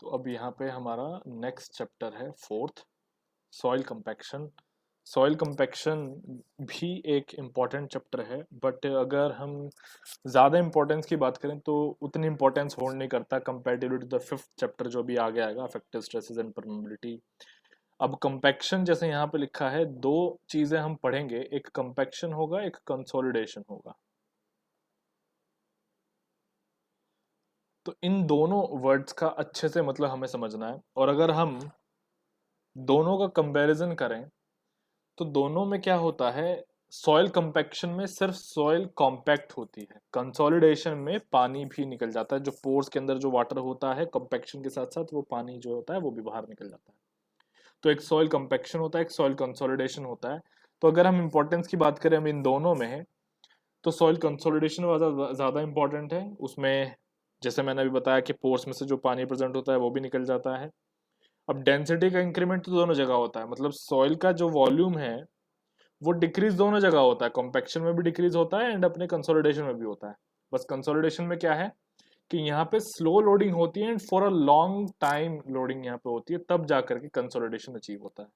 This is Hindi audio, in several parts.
तो अब यहाँ पे हमारा नेक्स्ट चैप्टर है fourth, soil compaction. Soil compaction भी एक इम्पॉर्टेंट चैप्टर है, बट अगर हम ज़्यादा इम्पोर्टेंस की बात करें तो उतनी इम्पोर्टेंस होल्ड नहीं करता comparatively to the fifth chapter जो भी आगे आएगा, अफेक्टिव स्ट्रेसेस एंड परमेबिलिटी। अब कंपैक्शन जैसे यहाँ पे लिखा है, दो चीज़ें हम पढ़ेंगे, एक कंपैक्शन होगा, एक कंसोलिडेशन होगा। तो इन दोनों वर्ड्स का अच्छे से मतलब हमें समझना है, और अगर हम दोनों का कंपैरिजन करें तो दोनों में क्या होता है, सॉइल कंपैक्शन में सिर्फ सॉइल कॉम्पैक्ट होती है, कंसोलिडेशन में पानी भी निकल जाता है, जो पोर्स के अंदर जो वाटर होता है कंपैक्शन के साथ साथ वो पानी जो होता है वो भी बाहर निकल जाता है। तो एक सॉइल कंपैक्शन होता है, एक सॉइल कंसोलिडेशन होता है। तो अगर हम इंपॉर्टेंस की बात करें हम इन दोनों में है, तो सॉइल कंसोलिडेशन ज़्यादा इंपॉर्टेंट है। उसमें जैसे मैंने अभी बताया कि पोर्स में से जो पानी प्रेजेंट होता है वो भी निकल जाता है। अब डेंसिटी का इंक्रीमेंट तो दोनों जगह होता है, मतलब सॉइल का जो वॉल्यूम है वो डिक्रीज दोनों जगह होता है, कॉम्पैक्शन में भी डिक्रीज होता है एंड अपने कंसोलिडेशन में भी होता है। बस कंसोलिडेशन में क्या है कि यहाँ पे स्लो लोडिंग होती है and for a long time loading यहाँ पे होती है, तब जाकर के कंसोलिडेशन अचीव होता है।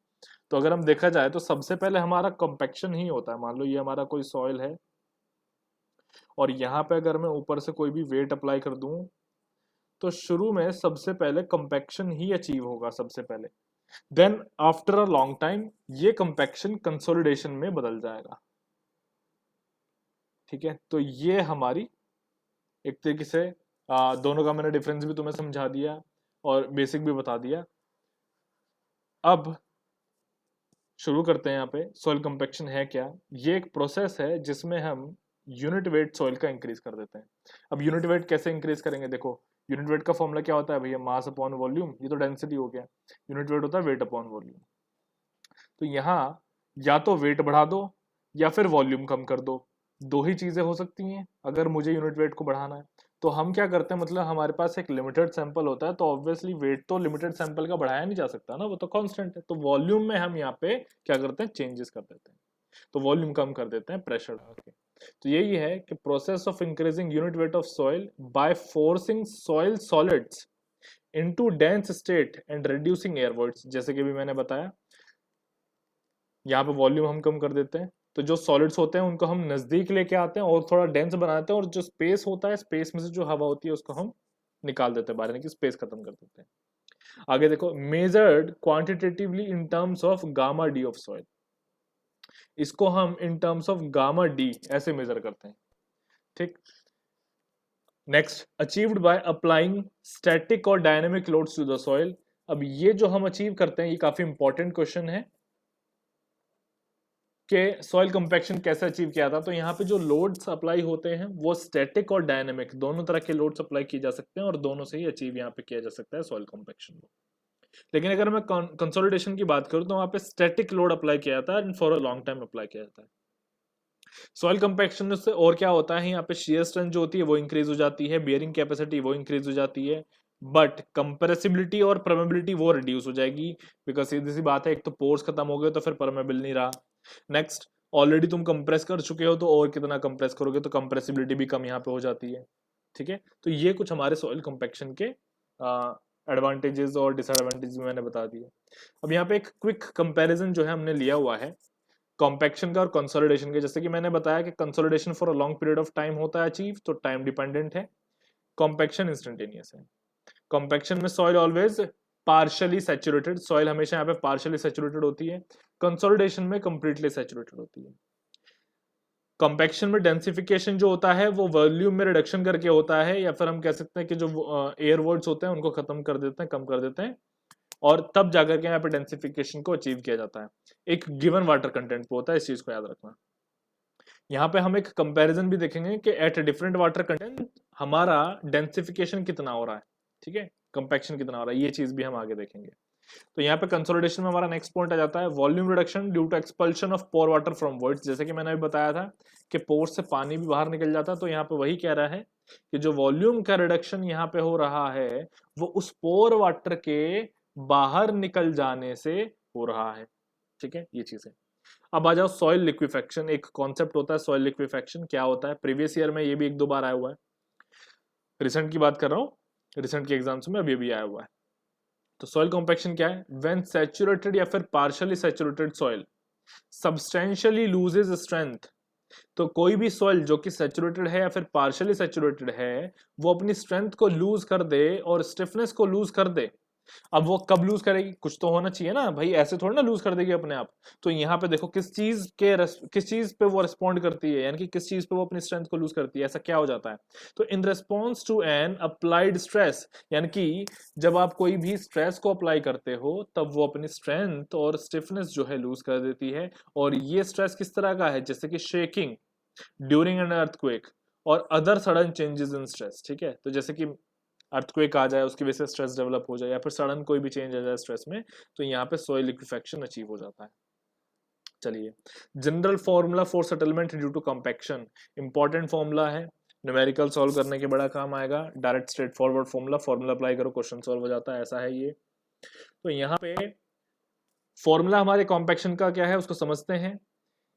तो अगर हम देखा जाए तो सबसे पहले हमारा कंपैक्शन ही होता है। मान लो ये हमारा कोई सॉइल है और यहाँ पे अगर मैं ऊपर से कोई भी वेट अप्लाई कर दूं तो शुरू में सबसे पहले कंपैक्शन ही अचीव होगा सबसे पहले, then after a long time ये कंपैक्शन कंसोलिडेशन में बदल जाएगा। ठीक है, तो ये हमारी एक तरीके से दोनों का मैंने डिफरेंस भी तुम्हें समझा दिया और बेसिक भी बता दिया। अब शुरू करते हैं। यहाँ पे सॉइल कंपैक्शन है क्या, ये एक प्रोसेस है जिसमें हम यूनिट वेट सॉइल का इंक्रीज कर देते हैं। अब यूनिट वेट कैसे इंक्रीज करेंगे, देखो यूनिट वेट का फॉर्मूला क्या होता है भैया, मास अपॉन वॉल्यूम, ये तो डेंसिटी हो गया। यूनिट वेट होता है वेट अपॉन वॉल्यूम। तो यहाँ या तो वेट बढ़ा दो या फिर वॉल्यूम कम कर दो, दो ही चीजें हो सकती हैं अगर मुझे यूनिट वेट को बढ़ाना है। तो हम क्या करते हैं, मतलब हमारे पास एक लिमिटेड सैंपल होता है तो ऑब्वियसली वेट तो लिमिटेड सैंपल का बढ़ाया नहीं जा सकता ना, वो तो कांस्टेंट है। तो वॉल्यूम में हम यहाँ पे क्या करते हैं, चेंजेस कर देते हैं। तो वॉल्यूम कम कर देते हैं प्रेशर डाल के। तो यही है कि process of increasing unit weight of soil by forcing soil solids into dense state and reducing air voids. जैसे कि भी मैंने बताया, यहाँ पे वॉल्यूम हम कम कर देते हैं, तो जो सॉलिड्स होते हैं उनको हम नजदीक लेके आते हैं और थोड़ा डेंस बनाते हैं, और जो स्पेस होता है स्पेस में से जो हवा होती है उसको हम निकाल देते हैं बाहर, यानी कि स्पेस खत्म कर देते हैं। आगे देखो, measured quantitatively in terms of gamma D of soil, इसको हम in terms of gamma D ऐसे मेजर करते हैं। ठीक, next, achieved by applying static और dynamic loads to the soil. अब ये जो हम अचीव करते हैं ये काफी इंपॉर्टेंट क्वेश्चन है कि सॉइल कंपैक्शन कैसे अचीव किया था। तो यहाँ पे जो लोड्स अप्लाई होते हैं वो स्टैटिक और डायनेमिक दोनों तरह के लोड्स अप्लाई किए जा सकते हैं, और दोनों से ही अचीव यहाँ पे किया जा सकता है सॉइल कंपैक्शन को। लेकिन अगर मैं कंसोलिडेशन की बात करूँ तो वहाँ पे स्टैटिक लोड अप्लाई किया जाता है and for a long time apply किया जाता है। सॉइल कंपैक्शन से और क्या होता है, यहाँ पे शियर स्ट्रेंथ जो होती है वो इंक्रीज हो जाती है, बियरिंग कैपेसिटी वो इंक्रीज हो जाती है, बट कंप्रेसिबिलिटी और परमेबिलिटी वो रिड्यूस हो जाएगी। बिकॉज सीधी सी बात है, एक तो पोर्स खत्म हो गए तो फिर परमेबल नहीं रहा। नेक्स्ट, ऑलरेडी तुम कंप्रेस कर चुके हो तो और कितना कंप्रेस करोगे, तो कंप्रेसिबिलिटी भी कम यहाँ पे हो जाती है। ठीक है, तो ये कुछ हमारे सॉइल कंपैक्शन के एडवांटेजेस और डिसएडवांटेजेस मैंने बता दिए। अब यहाँ पे एक क्विक कंपैरिजन जो है हमने लिया हुआ है कॉम्पैक्शन का और कंसोलिडेशन के। जैसे कि मैंने बताया कि consolidation for a long period of time होता है अचीव, तो टाइम डिपेंडेंट है। कॉम्पैक्शन इंस्टेंटेनियस है। कॉम्पैक्शन में soil always partially saturated, soil हमेशा यहाँ पे पार्शियली सैचुरेटेड होती है। कंसोलिडेशन में कंप्लीटली सैचुरेटेड होती है। कॉम्पैक्शन में डेंसिफिकेशन जो होता है वो वॉल्यूम में रिडक्शन करके होता है, या फिर हम कह सकते हैं कि जो एयर वर्ड्स होते हैं उनको खत्म कर देते हैं, कम कर देते हैं, और तब जाकर के यहाँ पे डेंसिफिकेशन को अचीव किया जाता है। एक गिवन वाटर कंटेंट पे होता है, इस चीज को याद रखना। यहाँ पे हम एक कंपैरिजन भी देखेंगे कि एट डिफरेंट वाटर कंटेंट हमारा डेंसिफिकेशन कितना हो रहा है। ठीक है, कंपैक्शन कितना हो रहा है, ये चीज भी हम आगे देखेंगे। तो यहाँ पे कंसोलिडेशन में हमारा नेक्स्ट पॉइंट आ जाता है volume reduction due to expulsion of pore water from voids. जैसे कि मैंने अभी बताया था कि पोर से पानी भी बाहर निकल जाता है, तो यहाँ पे वही कह रहा है कि जो वॉल्यूम का रिडक्शन यहाँ पे हो रहा है वो उस पोर वाटर के बाहर निकल जाने से हो रहा है। ठीक है, ये चीज है। अब आ जाओ सॉइल लिक्विफेक्शन, एक कॉन्सेप्ट होता है सॉइल लिक्विफेक्शन, क्या होता है, प्रीवियस ईयर में ये भी एक दो बार आया हुआ है, रिसेंट की बात कर रहा हूँ, रिसेंट के एग्जाम्स में अभी भी आया हुआ है। तो सॉइल कॉम्पैक्शन क्या है? व्हेन सैचुरेटेड या फिर partially saturated soil substantially loses strength. तो कोई भी सॉइल जो कि सैचुरेटेड है या फिर पार्शियली सैचुरेटेड है, वो अपनी स्ट्रेंथ को लूज कर दे और स्टिफनेस को लूज कर दे। अब वो कब लूज करेगी? कुछ तो होना चाहिए ना भाई, ऐसे थोड़ी ना लूज कर देगी अपने आप। तो यहाँ पे देखो किस चीज पे वो रिस्पॉन्ड करती है, यानी कि किस चीज पे वो अपनी स्ट्रेंथ को लूज करती है, ऐसा क्या हो जाता है? तो in response to an applied stress, यानी कि जब आप कोई भी स्ट्रेस को अप्लाई करते हो तब वो अपनी स्ट्रेंथ और स्टिफनेस जो है लूज कर देती है। और ये स्ट्रेस किस तरह का है? जैसे कि शेकिंग ड्यूरिंग एन अर्थक्वेक और other sudden changes in stress. ठीक है, तो जैसे कि अर्थक्वेक आ जाए, उसकी वजह से स्ट्रेस डेवलप हो जाए, या फिर सडन कोई भी चेंज आ जाए स्ट्रेस में, तो यहाँ पे सॉइल लिक्विफेक्शन अचीव हो जाता है। चलिए, general formula for settlement due to compaction, important formula है, न्यूमेरिकल सॉल्व करने के बड़ा काम आएगा। Direct straightforward formula apply करो, क्वेश्चन सॉल्व हो जाता है, ऐसा है ये। तो यहाँ पे फॉर्मूला हमारे कॉम्पैक्शन का क्या है उसको समझते हैं।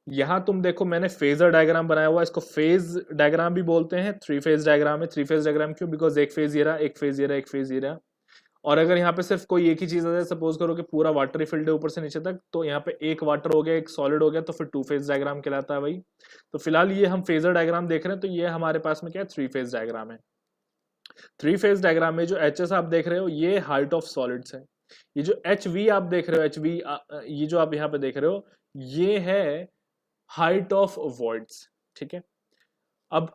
यहां तुम देखो, मैंने फेजर डायग्राम बनाया हुआ है, इसको फेज डायग्राम भी बोलते हैं। थ्री फेज डायग्राम है। थ्री फेज डायग्राम क्यों? बिकॉज एक फेज ये रहा, एक फेज ये रहा, एक फेज ये रहा। और अगर यहाँ पे सिर्फ कोई एक ही चीज आ जाए, सपोज करो कि पूरा वाटर फील्ड है ऊपर से नीचे तक, तो यहाँ पे एक वाटर हो गया, एक सॉलिड हो गया, तो फिर टू फेज डायग्राम कहलाता है भाई। तो फिलहाल ये हम फेजर डायग्राम देख रहे हैं, तो ये हमारे पास में क्या है? थ्री फेज डायग्राम है। थ्री फेज डायग्राम में जो एच एस आप देख रहे हो, ये हाइट ऑफ सॉलिड्स है। ये जो एच वी आप देख रहे हो, एच वी, ये जो आप यहाँ पे देख रहे हो, ये है हाइट ऑफ वॉइड्स। ठीक है, अब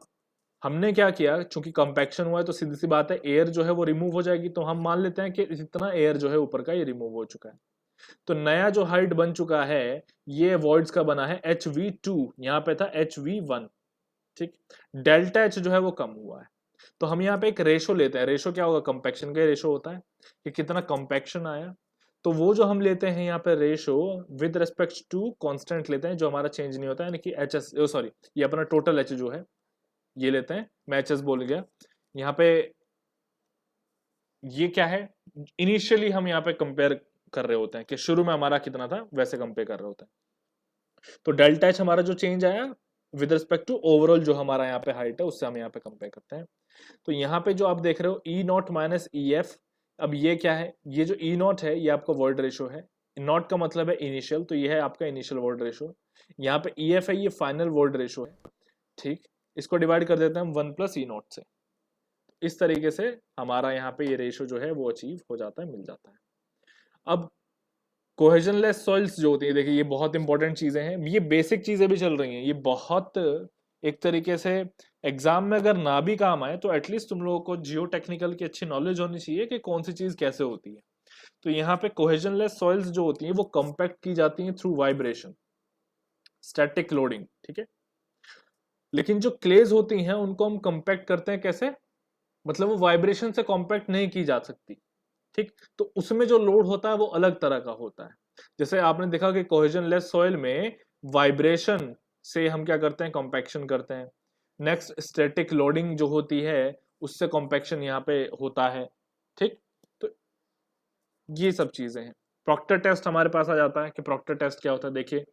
हमने क्या किया, चूंकि कंपैक्शन हुआ है तो सीधी सी बात है एयर जो है वो रिमूव हो जाएगी, तो हम मान लेते हैं कि इतना एयर जो है ऊपर का ये रिमूव हो चुका है। तो नया जो हाइट बन चुका है ये वॉइड्स का बना है HV2, यहाँ पे था HV1। ठीक, डेल्टा एच जो है वो कम हुआ है। तो हम यहाँ पे एक रेशो लेते हैं। रेशो क्या होगा? कंपैक्शन का रेशो होता है कि कितना कंपैक्शन आया। तो वो जो हम लेते हैं यहाँ पे ratio with respect to constant लेते हैं, जो हमारा चेंज नहीं होता है, यानी कि एच एस, सॉरी, ये अपना टोटल एच जो है ये लेते हैं। मैं एच एस बोल गया यहाँ पे। ये क्या है? इनिशियली हम यहाँ पे कंपेयर कर रहे होते हैं कि शुरू में हमारा कितना था, वैसे कंपेयर कर रहे होते हैं। तो डेल्टा एच हमारा जो चेंज आया विद रिस्पेक्ट टू ओवरऑल जो हमारा यहाँ पे हाइट है, उससे हम यहाँ पे कंपेयर करते हैं। तो यहाँ पे जो आप देख रहे हो ई नॉट माइनस ई एफ, अब ये क्या है? ये जो ई नॉट है ये आपका वॉइड रेशो है। नॉट का मतलब है इनिशियल, तो ये है आपका इनिशियल वॉइड रेशो। यहाँ पे ई एफ है, ये फाइनल वॉइड रेशो है। ठीक, इसको डिवाइड कर देते हैं हम 1 प्लस ई नॉट से। इस तरीके से हमारा यहाँ पे ये रेशो जो है वो अचीव हो जाता है, मिल जाता है। अब कोहेजनलेस सॉइल्स जो होती है, देखिए ये बहुत इंपॉर्टेंट चीजें हैं, ये बेसिक चीजें भी चल रही हैं, ये बहुत एक तरीके से एग्जाम में अगर ना भी काम आए तो एटलीस्ट तुम लोगों को जियो टेक्निकल की अच्छी नॉलेज होनी चाहिए कि कौन सी चीज कैसे होती है। तो यहाँ पे कोहेजनलेस सॉइल्स जो होती हैं वो कंपैक्ट की जाती हैं थ्रू वाइब्रेशन, स्टैटिक लोडिंग। ठीक है, लेकिन जो क्लेज होती हैं उनको हम कंपैक्ट करते हैं कैसे? मतलब वो वाइब्रेशन से कंपैक्ट नहीं की जा सकती। ठीक, तो उसमें जो लोड होता है वो अलग तरह का होता है। जैसे आपने देखा कि कोहेजनलेस सॉइल में वाइब्रेशन से हम क्या करते हैं? कंपैक्शन करते हैं। नेक्स्ट, स्टैटिक लोडिंग जो होती है उससे कंपैक्शन यहाँ पे होता है। ठीक, तो ये सब चीजें हैं। प्रॉक्टर टेस्ट हमारे पास आ जाता है कि प्रॉक्टर टेस्ट क्या होता है। देखिए,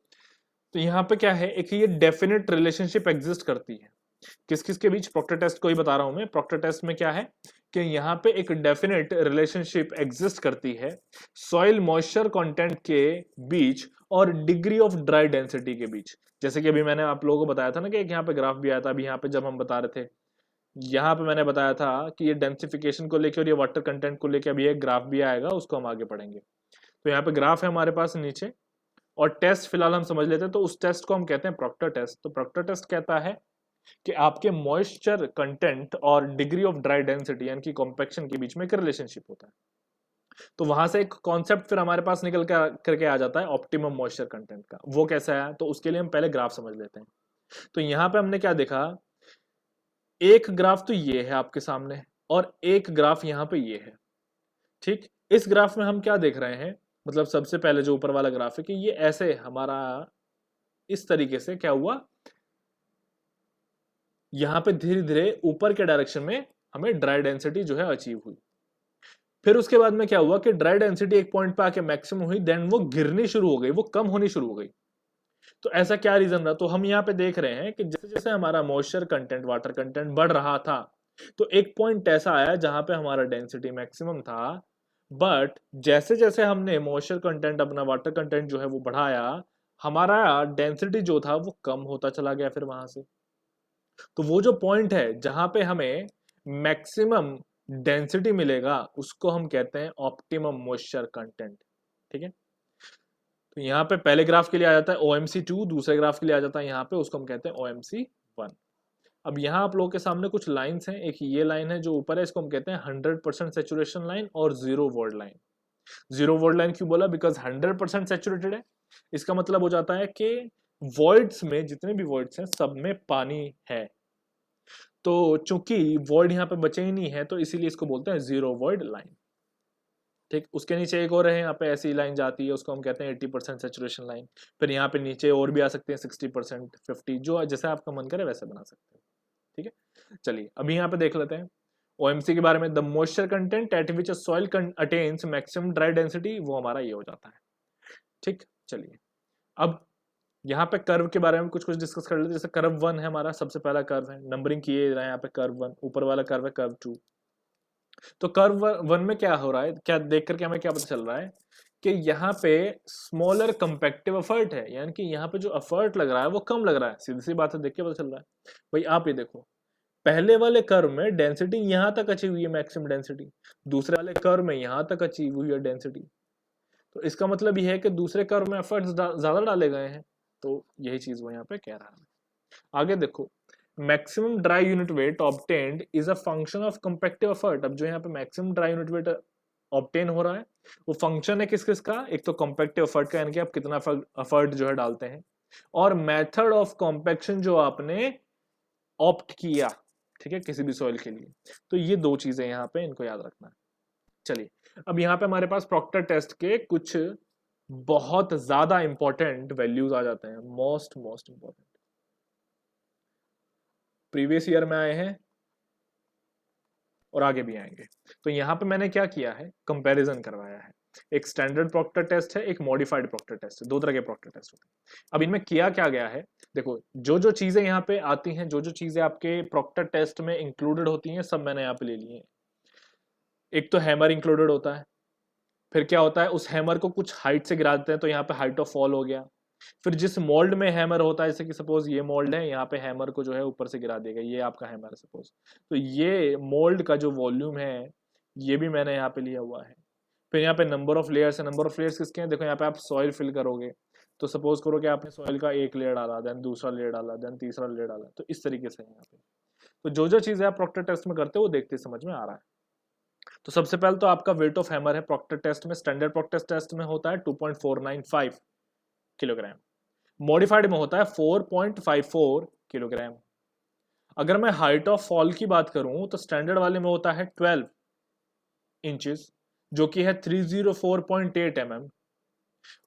तो यहाँ पे क्या है, एक ये डेफिनेट रिलेशनशिप एग्जिस्ट करती है किस किस के बीच? प्रॉक्टर टेस्ट को ही बता रहा हूं मैं। प्रॉक्टर टेस्ट में क्या है कि यहाँ पे एक डेफिनेट रिलेशनशिप एग्जिस्ट करती है सॉइल मॉइस्चर कंटेंट के बीच और डिग्री ऑफ ड्राई डेंसिटी के बीच। जैसे कि अभी मैंने आप लोगों को बताया था ना कि एक यहाँ पे ग्राफ भी आया था, अभी यहाँ पे जब हम बता रहे थे, यहाँ पे मैंने बताया था कि ये डेंसिफिकेशन को लेकर और ये वाटर कंटेंट को लेकर अभी एक ग्राफ भी आएगा, उसको हम आगे पढ़ेंगे। तो यहाँ पे ग्राफ है हमारे पास नीचे, और टेस्ट फिलहाल हम समझ लेते हैं। तो उस टेस्ट को हम कहते हैं प्रॉक्टर टेस्ट। तो प्रॉक्टर टेस्ट कहता है कि आपके मॉइस्चर कंटेंट और डिग्री ऑफ ड्राई डेंसिटी यानी कि कॉम्पैक्शन के बीच में एक रिलेशनशिप होता है। तो वहां से एक कॉन्सेप्ट फिर हमारे पास निकल करके आ जाता है ऑप्टिमम मॉइस्चर कंटेंट का। वो कैसा है? तो उसके लिए हम पहले ग्राफ समझ लेते हैं। तो यहां पे हमने क्या देखा, एक ग्राफ तो ये है आपके सामने और एक ग्राफ यहां पे ये है। ठीक, इस ग्राफ में हम क्या देख रहे हैं, मतलब सबसे पहले जो ऊपर वाला ग्राफ है कि ये ऐसे हमारा इस तरीके से क्या हुआ, यहां पे धीरे धीरे ऊपर के डायरेक्शन में हमें ड्राई डेंसिटी जो है अचीव हुई। फिर उसके बाद में क्या हुआ कि ड्राई डेंसिटी एक पॉइंट पे आके मैक्सिमम हुई, देन वो गिरनी शुरू हो गई, वो कम होनी शुरू हो गई। तो ऐसा क्या रीजन रहा? तो हम यहाँ पे देख रहे हैं कि जैसे जैसे हमारा मॉइस्चर कंटेंट, वाटर कंटेंट बढ़ रहा था, तो एक पॉइंट ऐसा आया जहां पे हमारा डेंसिटी मैक्सिमम था, बट जैसे जैसे हमने मॉइस्चर कंटेंट अपना वाटर कंटेंट जो है वो बढ़ाया, हमारा डेंसिटी जो था वो कम होता चला गया फिर वहां से। तो वो जो पॉइंट है जहां पे हमें मैक्सिमम डेंसिटी मिलेगा उसको हम कहते हैं ऑप्टिमम मॉइस्चर कंटेंट। ठीक है, तो यहाँ पे पहले ग्राफ के लिए आ जाता है OMC2, दूसरे ग्राफ के लिए आ जाता है यहाँ पे, उसको हम कहते हैं OMC1। अब यहाँ आप लोगों के सामने कुछ लाइंस हैं, एक ये लाइन है जो ऊपर है, इसको हम कहते हैं 100% सेचुरेशन लाइन और zero word line. Zero word line क्यों बोला? बिकॉज 100% सेचुरेटेड है, इसका मतलब हो जाता है कि वॉइड्स में, जितने भी वॉइड्स हैं सब में पानी है। तो चूंकि वॉइड यहाँ पे बचे ही नहीं है तो इसीलिए इसको बोलते हैं जीरो वॉइड लाइन। ठीक, उसके नीचे एक और है, यहाँ पे ऐसी लाइन जाती है, उसको हम कहते हैं 80% सेचुरेशन लाइन। फिर यहाँ पे नीचे और भी आ सकते हैं 60%, 50, जो जैसे आपका मन करे वैसे बना सकते हैं। ठीक है, चलिए अभी यहाँ पे देख लेते हैं OMC के बारे में। The moisture content eight which soil attains maximum dry density, वो हमारा ये हो जाता है। ठीक, चलिए अब यहाँ पे कर्व के बारे में कुछ कुछ डिस्कस कर लेते हैं। जैसे कर्व 1 है हमारा, सबसे पहला कर्व है, नंबरिंग किए रहे हैं यहाँ पे, कर्व 1, ऊपर वाला कर्व है कर्व 2। तो कर्व 1 में क्या हो रहा है, क्या देख करके हमें क्या पता चल रहा है कि यहाँ पे स्मॉलर कंपेक्टिव एफर्ट है, यानी कि यहाँ पे जो एफर्ट लग रहा है वो कम लग रहा है। सीधी सी बात है, देख के पता चल रहा है। भाई आप ये देखो, पहले वाले कर्व में डेंसिटी यहाँ तक अचीव हुई है, मैक्सिमम डेंसिटी, दूसरे वाले कर्व में यहाँ तक अचीव हुई है डेंसिटी। तो इसका मतलब ये है कि दूसरे कर्व में एफर्ट्स ज्यादा डाले गए हैं। तो यही चीज वो यहाँ पे कह रहा है। आगे देखो, maximum dry unit weight obtained is a function of compactive effort. अब जो यहाँ पे maximum dry unit weight obtain हो रहा है वो फंक्शन है किस किस का? एक तो कंपैक्टिव एफर्ट का, यानी कि आप कितना एफर्ट जो है डालते हैं, और मेथड ऑफ कॉम्पैक्शन जो आपने ऑप्ट किया, ठीक है, किसी भी सॉइल के लिए। तो ये दो चीजें यहाँ पे, इनको याद रखना है। चलिए अब यहाँ पे हमारे पास प्रॉक्टर टेस्ट के कुछ बहुत ज्यादा इंपॉर्टेंट वैल्यूज आ जाते हैं, मोस्ट इंपॉर्टेंट, प्रीवियस ईयर में आए हैं और आगे भी आएंगे। तो यहाँ पे मैंने क्या किया है, कंपैरिजन करवाया है। एक स्टैंडर्ड प्रॉक्टर टेस्ट है, एक मॉडिफाइड प्रॉक्टर टेस्ट है, दो तरह के प्रॉक्टर टेस्ट होते हैं। अब इनमें किया क्या गया है, देखो जो जो चीजें यहाँ पे आती हैं, जो जो चीजें आपके प्रॉक्टर टेस्ट में इंक्लूडेड होती हैं, सब मैंने यहाँ पे ले ली है। एक तो हैमर इंक्लूडेड होता है, फिर क्या होता है, उस हैमर को कुछ हाइट से गिरा देते हैं, तो यहाँ पे हाइट ऑफ फॉल हो गया। फिर जिस मोल्ड में हैमर होता है, जैसे कि सपोज ये मोल्ड है, यहाँ पे हैमर को जो है ऊपर से गिरा देगा, ये आपका हैमर है सपोज, तो ये मोल्ड का जो वॉल्यूम है ये भी मैंने यहाँ पे लिया हुआ है। फिर यहाँ पे नंबर ऑफ लेयर्स है, नंबर ऑफ लेयर्स किसके हैं, देखो यहाँ पे आप सॉइल फिल करोगे, तो सपोज करो कि आपने सॉइल का एक लेयर डाला, देन दूसरा लेयर डाला, देन तीसरा लेयर डाला, तो इस तरीके से यहाँ पे। तो जो जो चीजें आप प्रॉक्टर टेस्ट में करते हो वो देखते समझ में आ रहा है। तो सबसे पहले तो आपका वेट ऑफ हैमर है प्रॉक्टर टेस्ट में, स्टैंडर्ड प्रॉक्टर टेस्ट में होता है 2.495 किलोग्राम, मॉडिफाइड में होता है 4.54 किलोग्राम। अगर मैं हाइट ऑफ फॉल की बात करूं तो स्टैंडर्ड वाले में होता है 12 इंचेस, जो कि है 304.8 mm,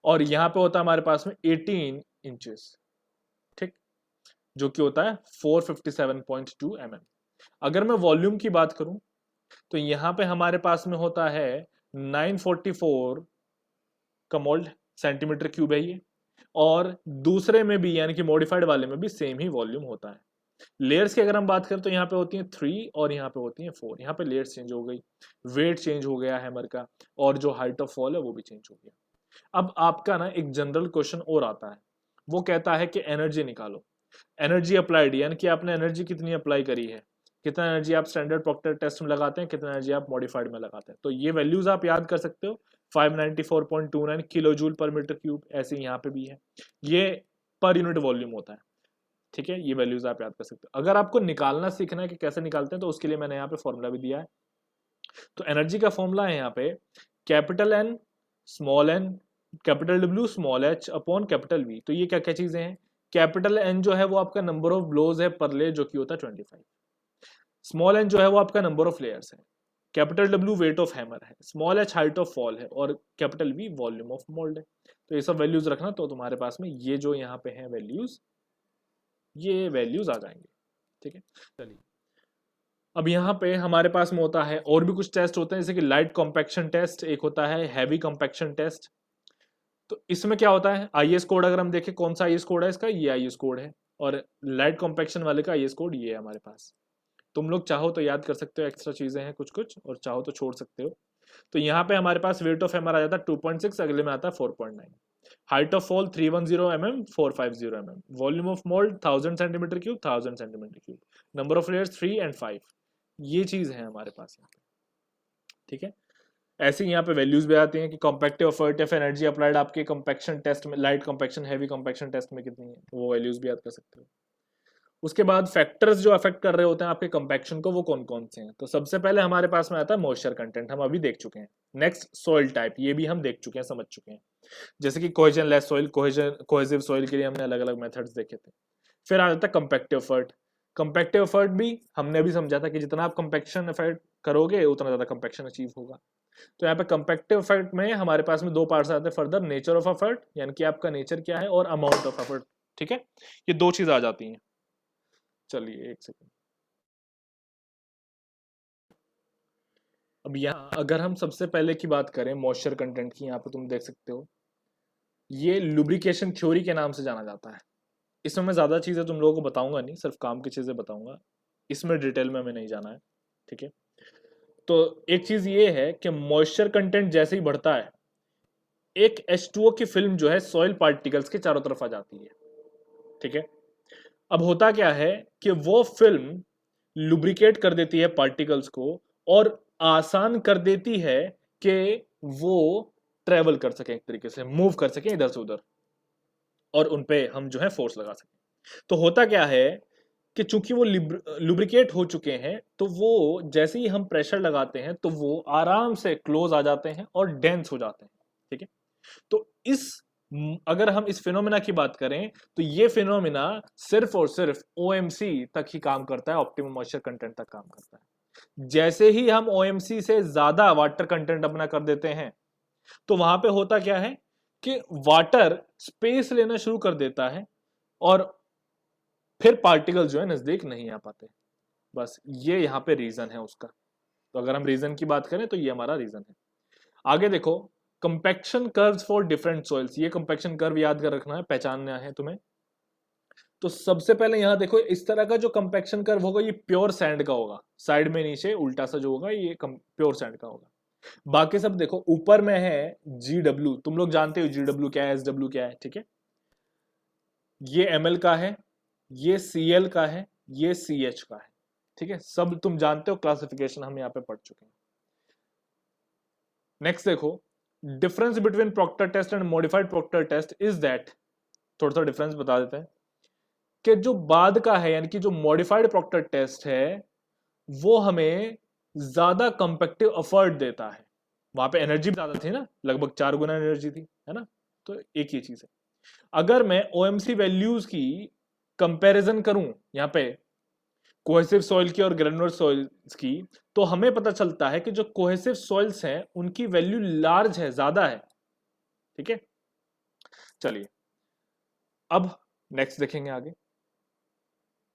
और यहां पे होता है हमारे पास में 18 इंचेस, ठीक, जो कि होता है 457.2 mm। अगर मैं वॉल्यूम की बात करूं तो यहां पे हमारे पास में होता है 944 का मोल्ड, सेंटीमीटर क्यूब है ये, और दूसरे में भी यानी कि मॉडिफाइड वाले में भी सेम ही वॉल्यूम होता है। लेयर्स की अगर हम बात करें तो यहाँ पे होती हैं 3 और यहाँ पे होती हैं 4, यहाँ पे लेयर्स चेंज हो गई, वेट चेंज हो गया हैमर का, और जो हाइट ऑफ फॉल है वो भी चेंज हो गया। अब आपका ना एक जनरल क्वेश्चन और आता है, वो कहता है कि एनर्जी निकालो, एनर्जी अप्लाइड, यानी कि आपने एनर्जी कितनी अप्लाई करी है, कितना एनर्जी आप स्टैंडर्ड प्रॉक्टर टेस्ट में लगाते हैं, कितना एनर्जी आप मॉडिफाइड में लगाते हैं। तो ये वैल्यूज आप याद कर सकते हो, 594.29 kilo joule per metre cube, ऐसे यहाँ पे भी है, ये पर यूनिट वॉल्यूम होता है। ठीक है, ये वैल्यूज आप याद कर सकते हो। अगर आपको निकालना सीखना है कि कैसे निकालते हैं तो उसके लिए मैंने यहाँ पे फॉर्मूला भी दिया है। तो एनर्जी का फॉर्मूला है यहाँ पे capital N small N capital W small H upon capital V. तो ये क्या क्या चीजें हैं, कैपिटल एन जो है वो आपका नंबर ऑफ ब्लोज है पर लेयर, जो कि होता है 25, स्मॉल एन जो है वो आपका नंबर ऑफ लेयर्स है, capital W weight of hammer है, small H height of fall है, और capital V volume of mould है। तो ये सब वैल्यूज रखना, तो तुम्हारे पास में ये जो यहाँ पे है वैल्यूज, ये वैल्यूज आ जाएंगे। ठीक है, चलिए अब यहाँ पे हमारे पास में होता है और भी कुछ टेस्ट होते हैं, जैसे कि लाइट कॉम्पैक्शन टेस्ट, एक होता है हैवी कॉम्पैक्शन टेस्ट। तो इसमें क्या होता है, आईएस कोड अगर हम देखें, कौन सा आईएस कोड है इसका, ये आईएस कोड है, और लाइट कॉम्पैक्शन वाले का आईएस कोड ये है हमारे पास। तुम लोग चाहो तो याद कर सकते हो, एक्स्ट्रा चीजें हैं कुछ कुछ, और चाहो तो छोड़ सकते हो। तो यहाँ पे हमारे पास वेट ऑफ एमआर आ जाता है 2.6, अगले में आता है 4.9। Height of fall 310 mm, 450 mm। Volume of mould 1000 centimetre cube, 1000 centimetre cube. Number of layers 3 और 5। ये चीज है हमारे पास यहाँ पे, ठीक है। ऐसे ही यहाँ पे वैल्यूज भी आती हैं कि कॉम्पैक्टिव एफर्ट या एनर्जी अप्लाइड आपके कॉम्पैक्शन टेस्ट में, light compaction, heavy compaction test में कितनी है, वो वैल्यूज भी याद कर सकते हो। उसके बाद फैक्टर्स जो अफेक्ट कर रहे होते हैं आपके कंपैक्शन को, वो कौन कौन से हैं। तो सबसे पहले हमारे पास में आता है मॉइस्चर कंटेंट, हम अभी देख चुके हैं। नेक्स्ट सॉइल टाइप, ये भी हम देख चुके हैं, समझ चुके हैं। जैसे कि cohesion less soil, cohesive soil के लिए हमने अलग अलग मेथड्स देखे थे। फिर आ जाता है कंपैक्टिव एफर्ट। कंपैक्टिव एफर्ट भी हमने अभी समझा था कि जितना आप कंपैक्शन एफर्ट करोगे उतना ज्यादा कंपैक्शन अचीव होगा। तो यहाँ पे कंपैक्टिव एफर्ट में हमारे पास में दो पार्ट्स आते हैं फर्दर, नेचर ऑफ एफर्ट यानी कि आपका नेचर क्या है, और अमाउंट ऑफ एफर्ट, ठीक है। ये दो चीज आ जाती हैं। चलिए एक सेकंड। अब यहाँ अगर हम सबसे पहले की बात करें मॉइस्चर कंटेंट की, यहाँ पे तुम देख सकते हो ये लुब्रिकेशन थ्योरी के नाम से जाना जाता है। इसमें मैं ज्यादा चीजें तुम लोगों को बताऊंगा नहीं, सिर्फ काम की चीजें बताऊंगा, इसमें डिटेल में हमें नहीं जाना है, ठीक है। तो एक चीज ये है कि मॉइस्चर कंटेंट जैसे ही बढ़ता है, एक H2O की फिल्म जो है सॉइल पार्टिकल्स के चारों तरफ आ जाती है, ठीक है। अब होता क्या है कि वो फिल्म लुब्रिकेट कर देती है पार्टिकल्स को और आसान कर देती है कि वो ट्रेवल कर सके, एक तरीके से मूव कर सके इधर से उधर, और उनपे हम जो है फोर्स लगा सकें। तो होता क्या है कि चूंकि वो लुब्रिकेट हो चुके हैं, तो वो जैसे ही हम प्रेशर लगाते हैं तो वो आराम से क्लोज आ जाते हैं और डेंस हो जाते हैं, ठीक है। तो अगर हम इस फिनोमिना की बात करें तो ये फिनोमिना सिर्फ और सिर्फ OMC तक ही काम करता है, ऑप्टिमम मॉइस्चर कंटेंट तक काम करता है। जैसे ही हम OMC से ज्यादा वाटर कंटेंट अपना कर देते हैं, तो वहां पे होता क्या है कि वाटर स्पेस लेना शुरू कर देता है और फिर पार्टिकल जो है नजदीक नहीं आ पाते। बस ये यहाँ पे रीजन है उसका। तो अगर हम रीजन की बात करें तो ये हमारा रीजन है। आगे देखो, compaction curves for different soils. ये कंपैक्शन कर्व याद कर रखना है, पहचानना है तुम्हें। तो सबसे पहले यहां देखो, इस तरह का जो कंपैक्शन कर्व होगा ये प्योर सैंड का होगा, साइड में नीचे उल्टा सा जो होगा ये प्योर सैंड का होगा। बाकी सब देखो, ऊपर में है GW, तुम लोग जानते हो GW क्या है, SW क्या है, ठीक है। ये ML का है, ये CL का है, ये CH का है, ठीक है। सब तुम जानते हो, क्लासिफिकेशन हम यहाँ पे पढ़ चुके हैं। नेक्स्ट देखो, difference between Proctor test and modified Proctor test is that, थोड़ा सा डिफरेंस बता देते हैं कि जो बाद का है यानी कि जो मॉडिफाइड प्रॉक्टर टेस्ट है वो हमें ज्यादा कंपैक्टिव एफर्ट देता है। वहां पे एनर्जी भी ज्यादा थी ना, लगभग 4 गुना एनर्जी थी, है ना। तो एक ये चीज है। अगर मैं OMC वैल्यूज की कंपैरिजन करूं यहाँ पे कोहेसिव सॉइल की और ग्रेनुलर सॉइल्स की, तो हमें पता चलता है कि जो कोहेसिव सॉइल्स हैं उनकी वैल्यू लार्ज है, ज्यादा है, ठीक है। चलिए अब नेक्स्ट देखेंगे आगे।